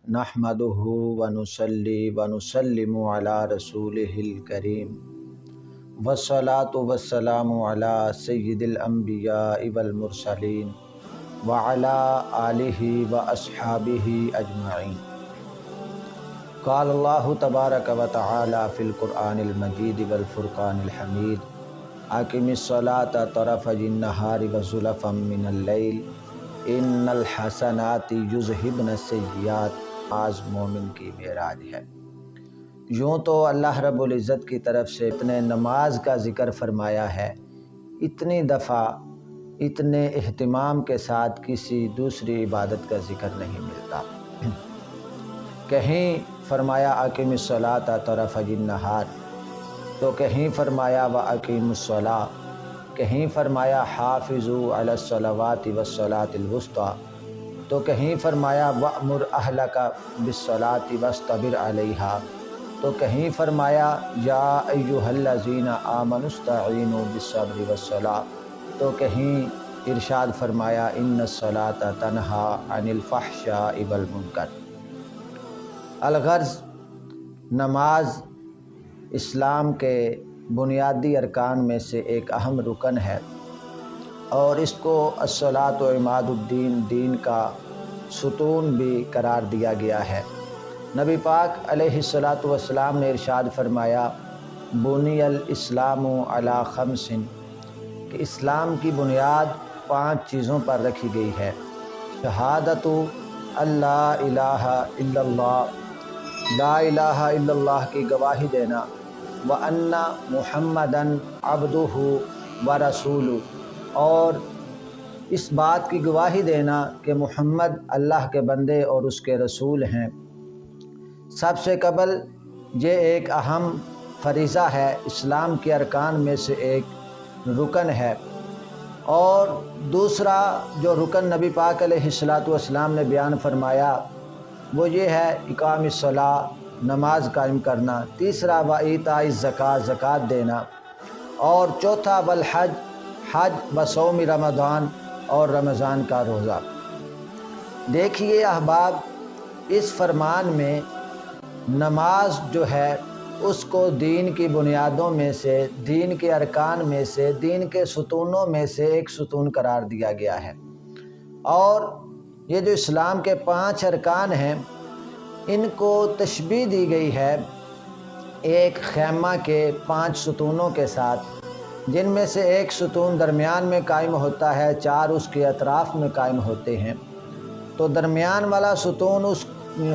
نحمدہ ونصلی ونسلم علی رسولہ الکریم والصلاة والسلام علی سید الانبیاء والمرسلین وعلی آلہ واصحابہ اجمعین۔ قال اللہ تبارک و تعالی فی القرآن المجید والفرقان الحمید اقم الصلاۃ طرفی النہار وزلفا من اللیل ان الحسنات یذہبن السیئات۔ آج مومن کی معراج ہے۔ یوں تو اللہ رب العزت کی طرف سے اتنے نماز کا ذکر فرمایا ہے، اتنی دفعہ اتنے اہتمام کے ساتھ کسی دوسری عبادت کا ذکر نہیں ملتا۔ کہیں فرمایا اقیم الصلاۃ طرفی النہار، تو کہیں فرمایا واقیموا الصلاۃ، کہیں فرمایا حافظوا علی الصلوات والصلاۃ الوسطیٰ، تو کہیں فرمایا وَأْمُرْ أَهْلَكَ بِالصَّلَاةِ وَاصْطَبِرْ عَلَيْهَا، تو کہیں فرمایا یا ایھا الذین آمنوا اسْتَعِینُوا بِالصَّبْرِ وَالصَّلَاۃ، تو کہیں ارشاد فرمایا ان الصلاۃ تنہی عن الفحشاء والمنکر۔ الغرض نماز اسلام کے بنیادی ارکان میں سے ایک اہم رکن ہے، اور اس کو الصلاۃ عماد الدین، دین کا ستون بھی قرار دیا گیا ہے۔ نبی پاک علیہ الصلاۃ والسلام نے ارشاد فرمایا بنی الاسلام علی خمس، کہ اسلام کی بنیاد 5 چیزوں پر رکھی گئی ہے۔ شہادت اللہ الہ الا اللہ، لا الہ الا اللہ کی گواہی دینا، وَأَنَّ مُحَمَّدًا عَبْدُهُ وَرَسُولُهُ، اور اس بات کی گواہی دینا کہ محمد اللہ کے بندے اور اس کے رسول ہیں۔ سب سے قبل یہ ایک اہم فریضہ ہے، اسلام کے ارکان میں سے ایک رکن ہے۔ اور دوسرا جو رکن نبی پاک علیہ الصلاۃ والسلام نے بیان فرمایا وہ یہ ہے اقام الصلاۃ، نماز قائم کرنا۔ تیسرا وایتاء الزکوٰۃ، زکوٰۃ دینا۔ اور چوتھا والحج، حج وصوم رمضان، اور رمضان کا روزہ۔ دیکھیے احباب، اس فرمان میں نماز جو ہے اس کو دین کی بنیادوں میں سے، دین کے ارکان میں سے، دین کے ستونوں میں سے ایک ستون قرار دیا گیا ہے۔ اور یہ جو اسلام کے 5 ارکان ہیں ان کو تشبیہ دی گئی ہے ایک خیمہ کے 5 ستونوں کے ساتھ، جن میں سے ایک ستون درمیان میں قائم ہوتا ہے، 4 اس کے اطراف میں قائم ہوتے ہیں۔ تو درمیان والا ستون اس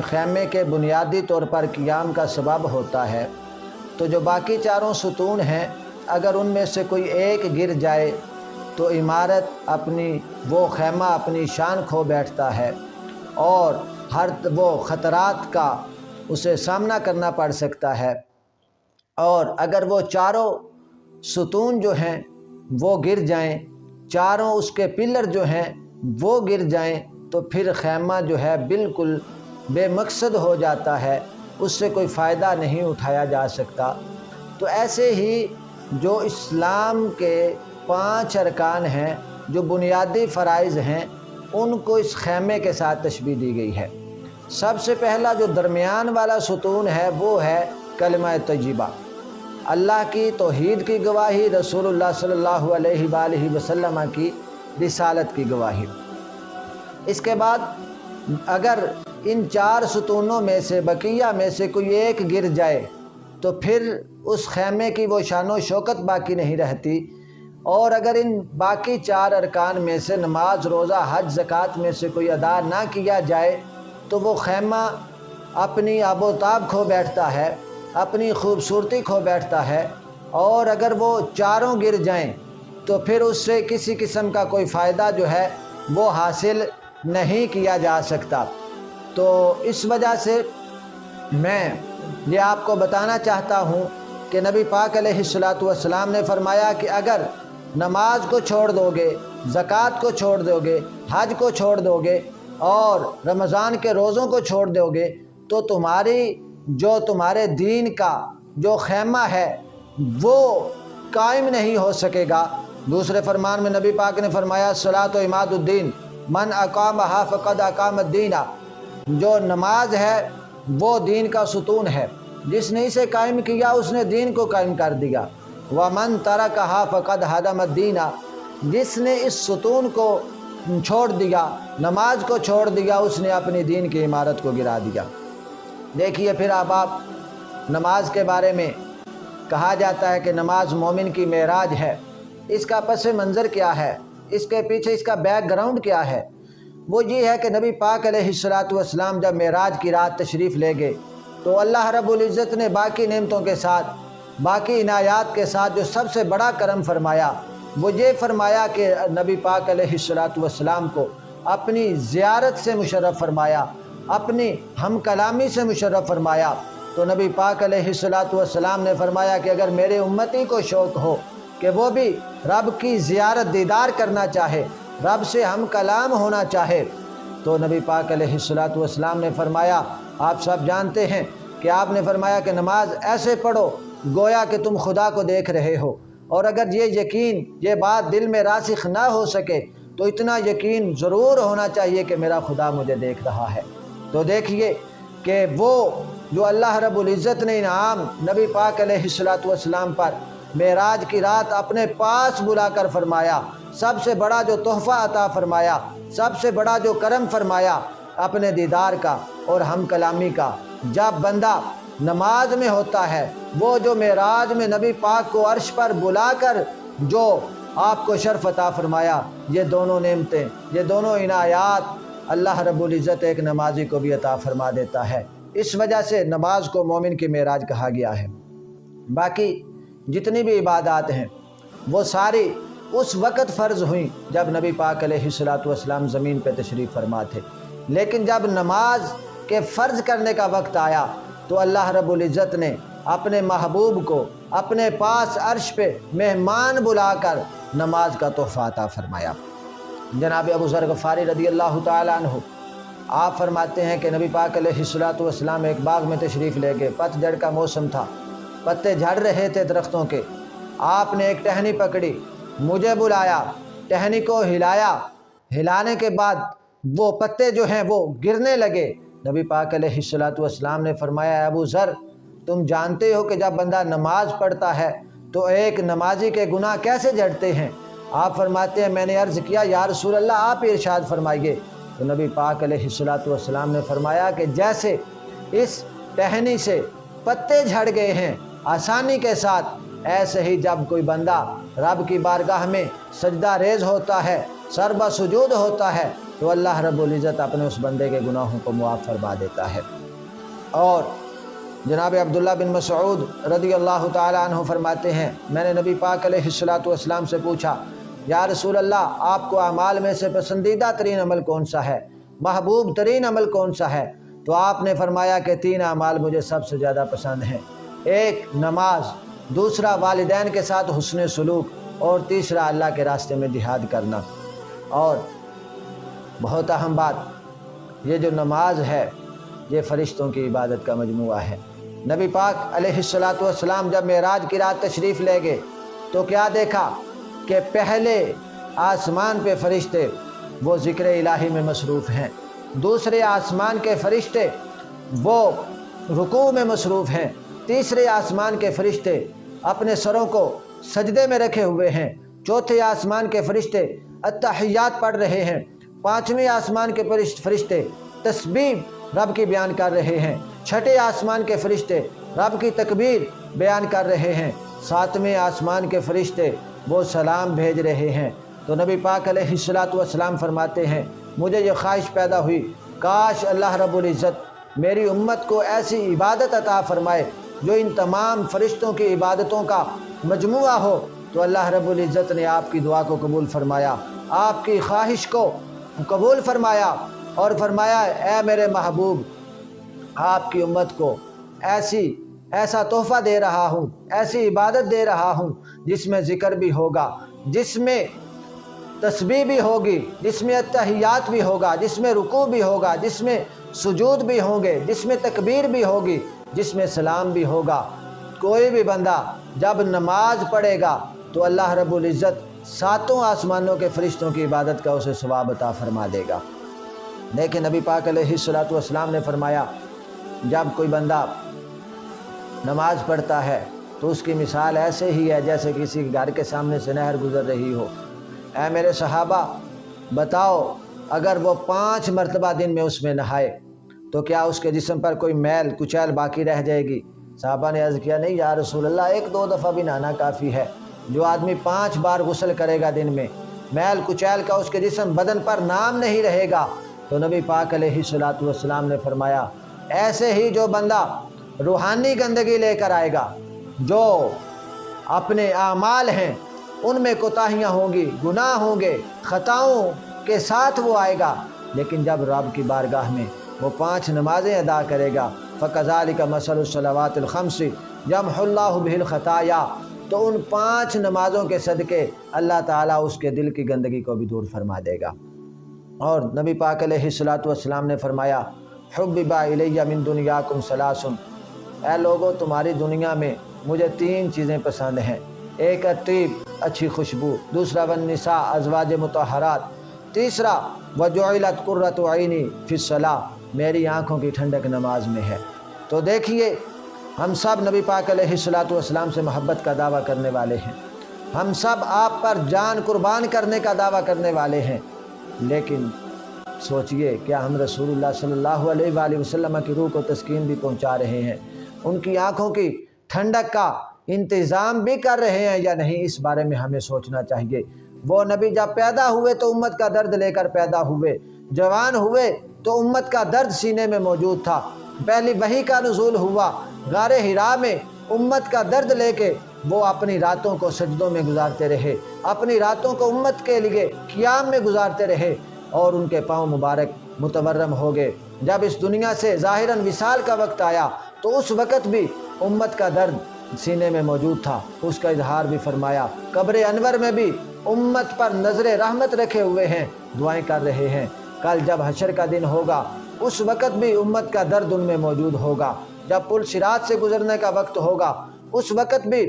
خیمے کے بنیادی طور پر قیام کا سبب ہوتا ہے۔ تو جو باقی 4 ستون ہیں، اگر ان میں سے کوئی ایک گر جائے تو عمارت اپنی، وہ خیمہ اپنی شان کھو بیٹھتا ہے، اور ہر وہ خطرات کا اسے سامنا کرنا پڑ سکتا ہے۔ اور اگر وہ 4 ستون جو ہیں وہ گر جائیں، 4 اس کے پلر جو ہیں وہ گر جائیں، تو پھر خیمہ جو ہے بالکل بے مقصد ہو جاتا ہے، اس سے کوئی فائدہ نہیں اٹھایا جا سکتا۔ تو ایسے ہی جو اسلام کے 5 ارکان ہیں، جو بنیادی فرائض ہیں، ان کو اس خیمے کے ساتھ تشبیہ دی گئی ہے۔ سب سے پہلا جو درمیان والا ستون ہے وہ ہے کلمہ طیبہ، اللہ کی توحید کی گواہی، رسول اللہ صلی اللہ علیہ وآلہ وسلم کی رسالت کی گواہی۔ اس کے بعد اگر ان 4 ستونوں میں سے، بقیہ میں سے کوئی ایک گر جائے تو پھر اس خیمے کی وہ شان و شوکت باقی نہیں رہتی۔ اور اگر ان باقی 4 ارکان میں سے نماز، روزہ، حج، زکوٰۃ میں سے کوئی ادا نہ کیا جائے تو وہ خیمہ اپنی آب و تاب کھو بیٹھتا ہے، اپنی خوبصورتی کھو بیٹھتا ہے۔ اور اگر وہ 4 گر جائیں تو پھر اس سے کسی قسم کا کوئی فائدہ جو ہے وہ حاصل نہیں کیا جا سکتا۔ تو اس وجہ سے میں یہ آپ کو بتانا چاہتا ہوں کہ نبی پاک علیہ الصلاۃ والسلام نے فرمایا کہ اگر نماز کو چھوڑ دو گے، زکوٰۃ کو چھوڑ دو گے، حج کو چھوڑ دو گے، اور رمضان کے روزوں کو چھوڑ دو گے، تو تمہارے دین کا جو خیمہ ہے وہ قائم نہیں ہو سکے گا۔ دوسرے فرمان میں نبی پاک نے فرمایا الصلاۃ عماد الدین، من اقامہا فقد اقام الدین، جو نماز ہے وہ دین کا ستون ہے، جس نے اسے قائم کیا اس نے دین کو قائم کر دیا۔ وَمَن تَرَكَهَا فَقَدْ هَدَمَ الدِّينَ، جس نے اس ستون کو چھوڑ دیا، نماز کو چھوڑ دیا، اس نے اپنی دین کی عمارت کو گرا دیا۔ دیکھیے پھر آپ نماز کے بارے میں کہا جاتا ہے کہ نماز مومن کی معراج ہے۔ اس کا پس منظر کیا ہے، اس کے پیچھے اس کا بیک گراؤنڈ کیا ہے؟ وہ یہ ہے کہ نبی پاک علیہ السلام جب معراج کی رات تشریف لے گئے تو اللہ رب العزت نے باقی نعمتوں کے ساتھ، باقی عنایات کے ساتھ جو سب سے بڑا کرم فرمایا وہ یہ فرمایا کہ نبی پاک علیہ السلام کو اپنی زیارت سے مشرف فرمایا، اپنی ہم کلامی سے مشرف فرمایا۔ تو نبی پاک علیہ السلام نے فرمایا کہ اگر میرے امتی کو شوق ہو کہ وہ بھی رب کی زیارت دیدار کرنا چاہے، رب سے ہم کلام ہونا چاہے، تو نبی پاک علیہ السلام نے فرمایا، آپ سب جانتے ہیں کہ آپ نے فرمایا کہ نماز ایسے پڑھو گویا کہ تم خدا کو دیکھ رہے ہو، اور اگر یہ یقین، یہ بات دل میں راسخ نہ ہو سکے تو اتنا یقین ضرور ہونا چاہیے کہ میرا خدا مجھے دیکھ رہا ہے۔ تو دیکھیے کہ وہ جو اللہ رب العزت نے انعام نبی پاک علیہ السلام پر معراج کی رات اپنے پاس بلا کر فرمایا، سب سے بڑا جو تحفہ عطا فرمایا، سب سے بڑا جو کرم فرمایا اپنے دیدار کا اور ہم کلامی کا، جب بندہ نماز میں ہوتا ہے، وہ جو معراج میں نبی پاک کو عرش پر بلا کر جو آپ کو شرف عطا فرمایا، یہ دونوں نعمتیں، یہ دونوں عنایات اللہ رب العزت ایک نمازی کو بھی عطا فرما دیتا ہے۔ اس وجہ سے نماز کو مومن کی معراج کہا گیا ہے۔ باقی جتنی بھی عبادات ہیں وہ ساری اس وقت فرض ہوئیں جب نبی پاک علیہ السلام زمین پہ تشریف فرما تھے، لیکن جب نماز کے فرض کرنے کا وقت آیا تو اللہ رب العزت نے اپنے محبوب کو اپنے پاس عرش پہ مہمان بلا کر نماز کا تحفہ عطا فرمایا۔ جناب ابو ذر غفاری رضی اللہ تعالیٰ عنہ آپ فرماتے ہیں کہ نبی پاک علیہ السلام ایک باغ میں تشریف لے گئے، پت جھڑ کا موسم تھا، پتے جھڑ رہے تھے درختوں کے۔ آپ نے ایک ٹہنی پکڑی، مجھے بلایا، ٹہنی کو ہلایا، ہلانے کے بعد وہ پتے جو ہیں وہ گرنے لگے۔ نبی پاک علیہ السلام نے فرمایا، ابو ذر تم جانتے ہو کہ جب بندہ نماز پڑھتا ہے تو ایک نمازی کے گناہ کیسے جھڑتے ہیں؟ آپ فرماتے ہیں میں نے عرض کیا یا رسول اللہ آپ ہی ارشاد فرمائیے۔ تو نبی پاک علیہ السلام نے فرمایا کہ جیسے اس ٹہنی سے پتے جھڑ گئے ہیں آسانی کے ساتھ، ایسے ہی جب کوئی بندہ رب کی بارگاہ میں سجدہ ریز ہوتا ہے، سر بسجود ہوتا ہے، تو اللہ رب العزت اپنے اس بندے کے گناہوں کو معاف فرما دیتا ہے۔ اور جناب عبداللہ بن مسعود رضی اللہ تعالیٰ عنہ فرماتے ہیں میں نے نبی پاک علیہ السلام سے پوچھا یا رسول اللہ آپ کو اعمال میں سے پسندیدہ ترین عمل کون سا ہے، محبوب ترین عمل کون سا ہے؟ تو آپ نے فرمایا کہ 3 اعمال مجھے سب سے زیادہ پسند ہیں، ایک نماز، دوسرا والدین کے ساتھ حسن سلوک، اور تیسرا اللہ کے راستے میں جہاد کرنا۔ اور بہت اہم بات، یہ جو نماز ہے یہ فرشتوں کی عبادت کا مجموعہ ہے۔ نبی پاک علیہ السلام جب معراج کی رات تشریف لے گئے تو کیا دیکھا کہ پہلے آسمان پہ فرشتے وہ ذکر الہی میں مصروف ہیں، دوسرے آسمان کے فرشتے وہ رکوع میں مصروف ہیں، تیسرے آسمان کے فرشتے اپنے سروں کو سجدے میں رکھے ہوئے ہیں، چوتھے آسمان کے فرشتے التحیات پڑھ رہے ہیں، پانچویں آسمان کے فرشتے تسبیح رب کی بیان کر رہے ہیں، چھٹے آسمان کے فرشتے رب کی تکبیر بیان کر رہے ہیں، ساتویں آسمان کے فرشتے وہ سلام بھیج رہے ہیں۔ تو نبی پاک علیہ السلام فرماتے ہیں مجھے یہ خواہش پیدا ہوئی کاش اللہ رب العزت میری امت کو ایسی عبادت عطا فرمائے جو ان تمام فرشتوں کی عبادتوں کا مجموعہ ہو۔ تو اللہ رب العزت نے آپ کی دعا کو قبول فرمایا، آپ کی خواہش کو قبول فرمایا اور فرمایا اے میرے محبوب آپ کی امت کو ایسا تحفہ دے رہا ہوں، ایسی عبادت دے رہا ہوں جس میں ذکر بھی ہوگا، جس میں تسبیح بھی ہوگی، جس میں التحیات بھی ہوگا، جس میں رکوع بھی ہوگا، جس میں سجود بھی ہوں گے، جس میں تکبیر بھی ہوگی، جس میں سلام بھی ہوگا۔ کوئی بھی بندہ جب نماز پڑھے گا تو اللہ رب العزت 7 آسمانوں کے فرشتوں کی عبادت کا اسے ثواب عطا فرما دے گا۔ دیکھیں نبی پاک علیہ الصلوۃ والسلام نے فرمایا جب کوئی بندہ نماز پڑھتا ہے تو اس کی مثال ایسے ہی ہے جیسے کسی گھر کے سامنے سے نہر گزر رہی ہو۔ اے میرے صحابہ بتاؤ اگر وہ 5 مرتبہ دن میں اس میں نہائے تو کیا اس کے جسم پر کوئی میل کچیل باقی رہ جائے گی؟ صحابہ نے عرض کیا نہیں یا رسول اللہ 1-2 دفعہ بھی نہانا کافی ہے۔ جو آدمی 5 بار غسل کرے گا دن میں، میل کچیل کا اس کے جسم بدن پر نام نہیں رہے گا۔ تو نبی پاک علیہ الصلوۃ والسلام نے فرمایا ایسے ہی جو بندہ روحانی گندگی لے کر آئے گا، جو اپنے اعمال ہیں ان میں کوتاہیاں ہوں گی، گناہ ہوں گے، خطاؤں کے ساتھ وہ آئے گا، لیکن جب رب کی بارگاہ میں وہ 5 نمازیں ادا کرے گا فَكَذَلِكَ مَثَلُ الصَّلَوَاتِ الْخَمْسِ يَمْحُ اللَّهُ بِهِ الْخَطَايَا، تو ان 5 نمازوں کے صدقے اللہ تعالیٰ اس کے دل کی گندگی کو بھی دور فرما دے گا۔ اور نبی پاک علیہ الصلوۃ والسلام نے فرمایا حُبِّبَ إِلَيَّ مِن دُنْيَاكُمْ ثَلَاثٌ، اے لوگوں تمہاری دنیا میں مجھے 3 چیزیں پسند ہیں، ایک الطیب اچھی خوشبو، دوسرا والنساء ازواج مطہرات، تیسرا وجعلت قرۃ عینی فی الصلاۃ، میری آنکھوں کی ٹھنڈک نماز میں ہے۔ تو دیکھیے ہم سب نبی پاک علیہ الصلوۃ والسلام سے محبت کا دعویٰ کرنے والے ہیں، ہم سب آپ پر جان قربان کرنے کا دعویٰ کرنے والے ہیں، لیکن سوچئے کیا ہم رسول اللہ صلی اللہ علیہ وآلہ وسلم کی روح کو تسکین بھی پہنچا رہے ہیں، ان کی آنکھوں کی ٹھنڈک کا انتظام بھی کر رہے ہیں یا نہیں؟ اس بارے میں ہمیں سوچنا چاہیے۔ وہ نبی جب پیدا ہوئے تو امت کا درد لے کر پیدا ہوئے، جوان ہوئے تو امت کا درد سینے میں موجود تھا، پہلی وحی کا نزول ہوا غار حرا میں، امت کا درد لے کے وہ اپنی راتوں کو سجدوں میں گزارتے رہے، اپنی راتوں کو امت کے لیے قیام میں گزارتے رہے، اور ان کے پاؤں مبارک متورم ہو گئے۔ جب اس دنیا سے ظاہراً وصال کا وقت آیا تو اس وقت بھی امت کا درد سینے میں موجود تھا، اس کا اظہار بھی فرمایا۔ قبر انور میں بھی امت پر نظر رحمت رکھے ہوئے ہیں، دعائیں کر رہے ہیں۔ کل جب حشر کا دن ہوگا اس وقت بھی امت کا درد ان میں موجود ہوگا، جب پل صراط سے گزرنے کا وقت ہوگا اس وقت بھی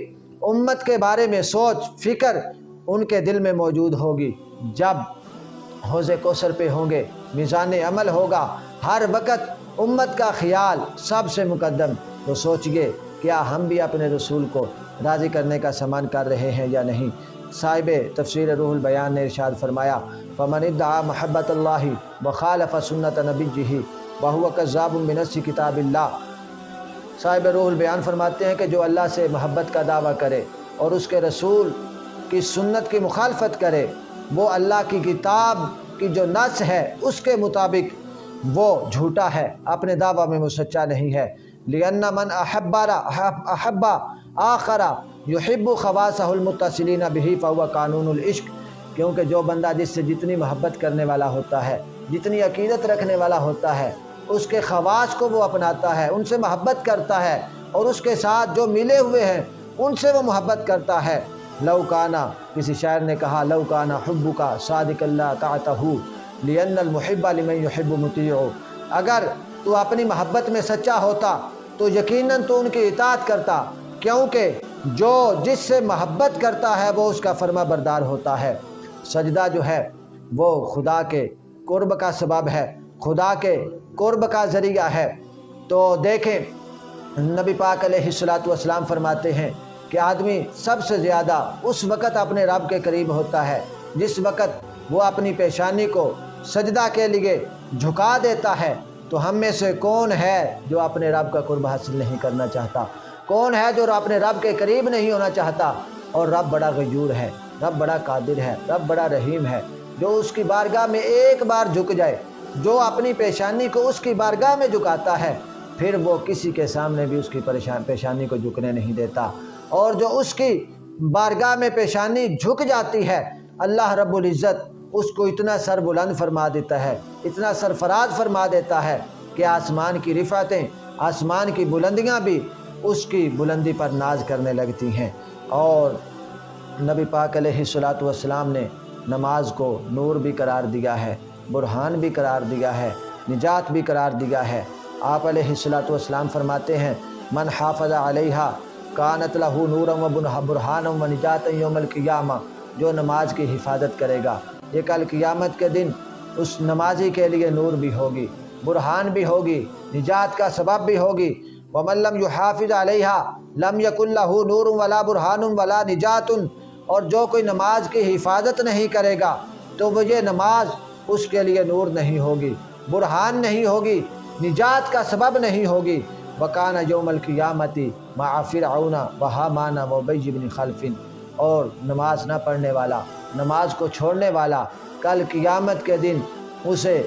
امت کے بارے میں سوچ فکر ان کے دل میں موجود ہوگی۔ جب حوض کوثر پہ ہوں گے، میزان عمل ہوگا، ہر وقت امت کا خیال سب سے مقدم۔ تو سوچئے کیا ہم بھی اپنے رسول کو راضی کرنے کا سامان کر رہے ہیں یا نہیں؟ صاحب تفسیر روح البیان نے ارشاد فرمایا فَمَنِ ادعى محبت اللہ وخالف سنت نبیہ وهو کذاب بنص کتاب اللہ۔ صاحب روح البیان فرماتے ہیں کہ جو اللہ سے محبت کا دعویٰ کرے اور اس کے رسول کی سنت کی مخالفت کرے، وہ اللہ کی کتاب کی جو نص ہے اس کے مطابق وہ جھوٹا ہے، اپنے دعویٰ میں وہ سچا نہیں ہے۔ لِأَنَّ مَنْ أَحَبَّ آخَرَ يُحِبُّ خَوَاصَهُ الْمُتَّصِلِينَ بِهِ فَهُوَ قانون العشق، کیونکہ جو بندہ جس سے جتنی محبت کرنے والا ہوتا ہے، جتنی عقیدت رکھنے والا ہوتا ہے، اس کے خواص کو وہ اپناتا ہے، ان سے محبت کرتا ہے، اور اس کے ساتھ جو ملے ہوئے ہیں ان سے وہ محبت کرتا ہے۔ لو کانا، کسی شاعر نے کہا لو کانا حبک صادق اللہ طاعتہ لأن المحب لمن يحب مطیع، اگر تو اپنی محبت میں سچا ہوتا تو یقیناً تو ان کی اطاعت کرتا، کیونکہ جو جس سے محبت کرتا ہے وہ اس کا فرما بردار ہوتا ہے۔ سجدہ جو ہے وہ خدا کے قرب کا سبب ہے، خدا کے قرب کا ذریعہ ہے۔ تو دیکھیں نبی پاک علیہ الصلوۃ والسلام فرماتے ہیں کہ آدمی سب سے زیادہ اس وقت اپنے رب کے قریب ہوتا ہے جس وقت وہ اپنی پیشانی کو سجدہ کے لیے جھکا دیتا ہے۔ تو ہم میں سے کون ہے جو اپنے رب کا قرب حاصل نہیں کرنا چاہتا؟ کون ہے جو اپنے رب کے قریب نہیں ہونا چاہتا؟ اور رب بڑا غیور ہے، رب بڑا قادر ہے، رب بڑا رحیم ہے۔ جو اس کی بارگاہ میں ایک بار جھک جائے، جو اپنی پیشانی کو اس کی بارگاہ میں جھکاتا ہے، پھر وہ کسی کے سامنے بھی اس کی پیشانی کو جھکنے نہیں دیتا۔ اور جو اس کی بارگاہ میں پیشانی جھک جاتی ہے، اللہ رب العزت اس کو اتنا سر بلند فرما دیتا ہے، اتنا سرفراز فرما دیتا ہے کہ آسمان کی رفعتیں، آسمان کی بلندیاں بھی اس کی بلندی پر ناز کرنے لگتی ہیں۔ اور نبی پاک علیہ الصلوۃ والسلام نے نماز کو نور بھی قرار دیا ہے، برہان بھی قرار دیا ہے، نجات بھی قرار دیا ہے۔ آپ علیہ الصلوۃ والسلام فرماتے ہیں من حافظ علیہا کانت لہ نورا و برہانا و نجاتا یوم القیامہ، جو نماز کی حفاظت کرے گا یہ کل قیامت کے دن اس نمازی کے لیے نور بھی ہوگی، برہان بھی ہوگی، نجات کا سبب بھی ہوگی۔ وَمَن لَّمْ يُحَافِظْ عَلَيْهَا لَمْ يَكُن لَّهُ نُورٌ وَلَا بُرْهَانٌ وَلَا نِجَاتٌ، اور جو کوئی نماز کی حفاظت نہیں کرے گا تو وہ یہ نماز اس کے لیے نور نہیں ہوگی، برہان نہیں ہوگی، نجات کا سبب نہیں ہوگی۔ وَكَانَ يَوْمَ الْقِيَامَةِ مَعَ فِرْعَوْنَ وَهَامَانَ وَأُبَيِّ بْنِ خَلْفٍ، اور نماز نہ پڑھنے والا، نماز کو چھوڑنے والا، کل قیامت کے دن اسے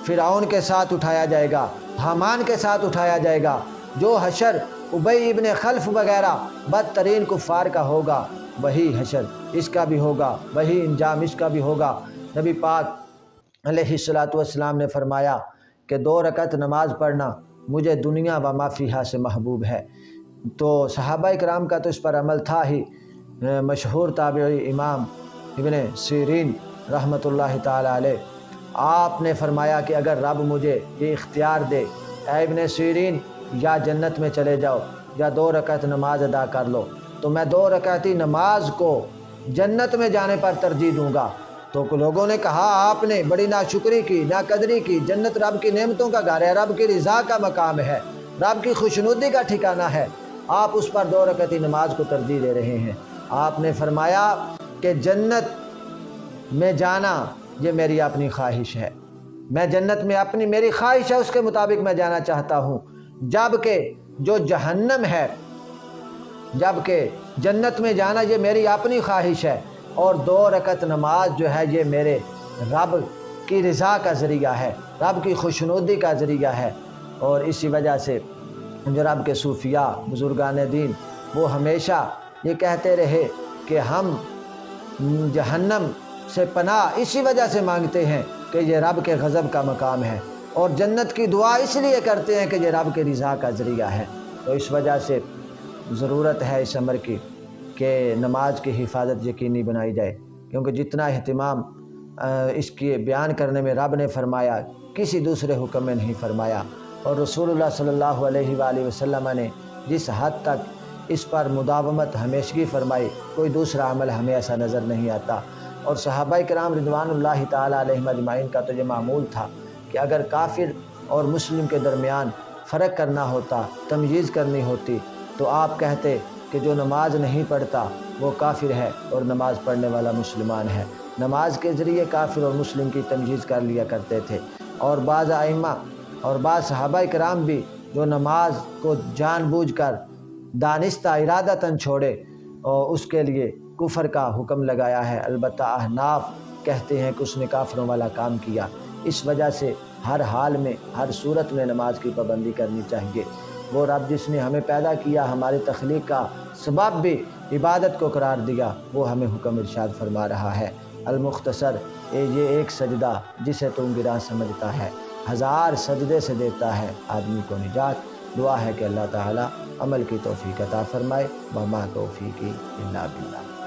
فرعون کے ساتھ اٹھایا جائے گا، حامان کے ساتھ اٹھایا جائے گا۔ جو حشر ابی ابن خلف وغیرہ بدترین کفار کا ہوگا وہی حشر اس کا بھی ہوگا، وہی انجام اس کا بھی ہوگا۔ نبی پاک علیہ السلام نے فرمایا کہ 2 رکعت نماز پڑھنا مجھے دنیا و ما فیہا سے محبوب ہے۔ تو صحابہ کرام کا تو اس پر عمل تھا ہی۔ مشہور تابعی امام ابن سیرین رحمۃ اللہ تعالی علیہ، آپ نے فرمایا کہ اگر رب مجھے یہ اختیار دے، اے ابن سیرین یا جنت میں چلے جاؤ یا 2 رکعت نماز ادا کر لو، تو میں 2 رکعتی نماز کو جنت میں جانے پر ترجیح دوں گا۔ تو لوگوں نے کہا آپ نے بڑی ناشکری کی، ناقدری کی، جنت رب کی نعمتوں کا گھر ہے، رب کی رضا کا مقام ہے، رب کی خوشنودی کا ٹھکانہ ہے، آپ اس پر 2 رکعتی نماز کو ترجیح دے رہے ہیں۔ آپ نے فرمایا کہ جنت میں جانا یہ میری اپنی خواہش ہے، میں جنت میں میری خواہش ہے اس کے مطابق میں جانا چاہتا ہوں، جبکہ جو جہنم ہے، جبکہ جنت میں جانا یہ میری اپنی خواہش ہے، اور 2 رکعت نماز جو ہے یہ میرے رب کی رضا کا ذریعہ ہے، رب کی خوشنودی کا ذریعہ ہے۔ اور اسی وجہ سے جو رب کے صوفیاء بزرگان دین وہ ہمیشہ یہ کہتے رہے کہ ہم جہنم سے پناہ اسی وجہ سے مانگتے ہیں کہ یہ رب کے غضب کا مقام ہے، اور جنت کی دعا اس لیے کرتے ہیں کہ یہ رب کے رضا کا ذریعہ ہے۔ تو اس وجہ سے ضرورت ہے اس امر کی کہ نماز کی حفاظت یقینی بنائی جائے، کیونکہ جتنا اہتمام اس کی بیان کرنے میں رب نے فرمایا کسی دوسرے حکم میں نہیں فرمایا، اور رسول اللہ صلی اللہ علیہ وآلہ وسلم نے جس حد تک اس پر مداومت ہمیشگی فرمائی کوئی دوسرا عمل ہمیں ایسا نظر نہیں آتا۔ اور صحابہ کرام رضوان اللہ تعالی علیہم اجمعین کا تو یہ معمول تھا کہ اگر کافر اور مسلم کے درمیان فرق کرنا ہوتا، تمییز کرنی ہوتی، تو آپ کہتے کہ جو نماز نہیں پڑھتا وہ کافر ہے اور نماز پڑھنے والا مسلمان ہے۔ نماز کے ذریعے کافر اور مسلم کی تمییز کر لیا کرتے تھے۔ اور بعض ائمہ اور بعض صحابہ کرام بھی جو نماز کو جان بوجھ کر دانستہ ارادتاً چھوڑے اور اس کے لیے کفر کا حکم لگایا ہے، البتہ احناف کہتے ہیں کہ اس نے کافروں والا کام کیا۔ اس وجہ سے ہر حال میں، ہر صورت میں نماز کی پابندی کرنی چاہیے۔ وہ رب جس نے ہمیں پیدا کیا، ہماری تخلیق کا سبب بھی عبادت کو قرار دیا، وہ ہمیں حکم ارشاد فرما رہا ہے، المختصر یہ ایک سجدہ جسے تم گراں سمجھتا ہے 1000 سجدے سے دیتا ہے آدمی کو نجات۔ دعا ہے کہ اللہ تعالی عمل کی توفیق عطا فرمائے۔ وما توفیقی الا باللہ۔